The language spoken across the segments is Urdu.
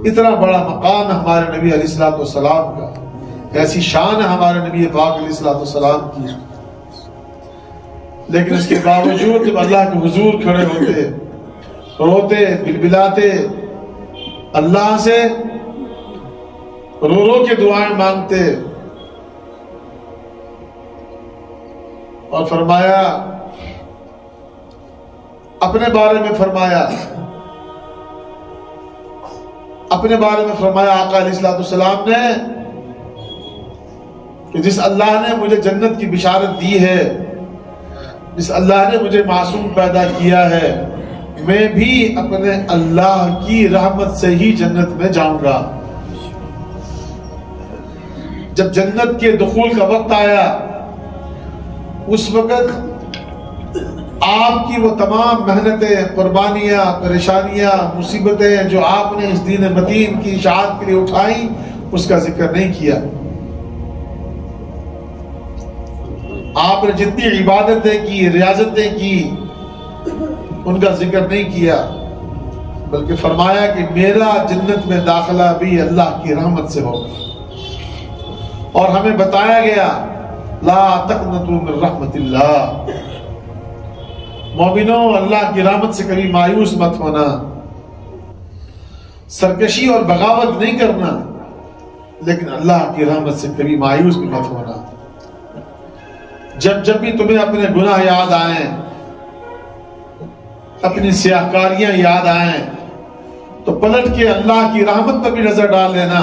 اتنا بڑا مقام ہے ہمارے نبی علیہ الصلوۃ والسلام کا، ایسی شان ہے ہمارے نبی پاک علیہ الصلوۃ والسلام کی، لیکن اس کے باوجود جب اللہ کے حضور کھڑے ہوتے، روتے بلبلاتے، اللہ سے رو رو کے دعائیں مانگتے، اور فرمایا، اپنے بارے میں فرمایا آقا علیہ الصلوۃ والسلام نے کہ جس اللہ نے مجھے جنت کی بشارت دی ہے، جس اللہ نے مجھے معصوم پیدا کیا ہے، میں بھی اپنے اللہ کی رحمت سے ہی جنت میں جاؤں گا۔ جب جنت کے دخول کا وقت آیا، اس وقت آپ کی وہ تمام محنتیں، قربانیاں، پریشانیاں، مصیبتیں جو آپ نے اس دین متین کی اشاعت کے لیے اٹھائیں، اس کا ذکر نہیں کیا۔ آپ نے جتنی عبادتیں کی، ریاضتیں کی، ان کا ذکر نہیں کیا، بلکہ فرمایا کہ میرا جنت میں داخلہ بھی اللہ کی رحمت سے ہوگا۔ اور ہمیں بتایا گیا، لا تقنطوا من رحمت اللہ، مومنوں اللہ کی رحمت سے کبھی مایوس مت ہونا، سرکشی اور بغاوت نہیں کرنا، لیکن اللہ کی رحمت سے کبھی مایوس بھی مت ہونا۔ جب بھی تمہیں اپنے گناہ یاد آئیں، اپنی سیاہکاریاں یاد آئیں، تو پلٹ کے اللہ کی رحمت پر بھی نظر ڈال لینا،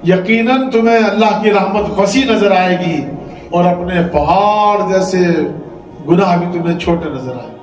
یقیناً تمہیں اللہ کی رحمت وسیع نظر آئے گی، اور اپنے پہاڑ جیسے گناہ بھی تمہیں چھوٹے نظر آئے گے۔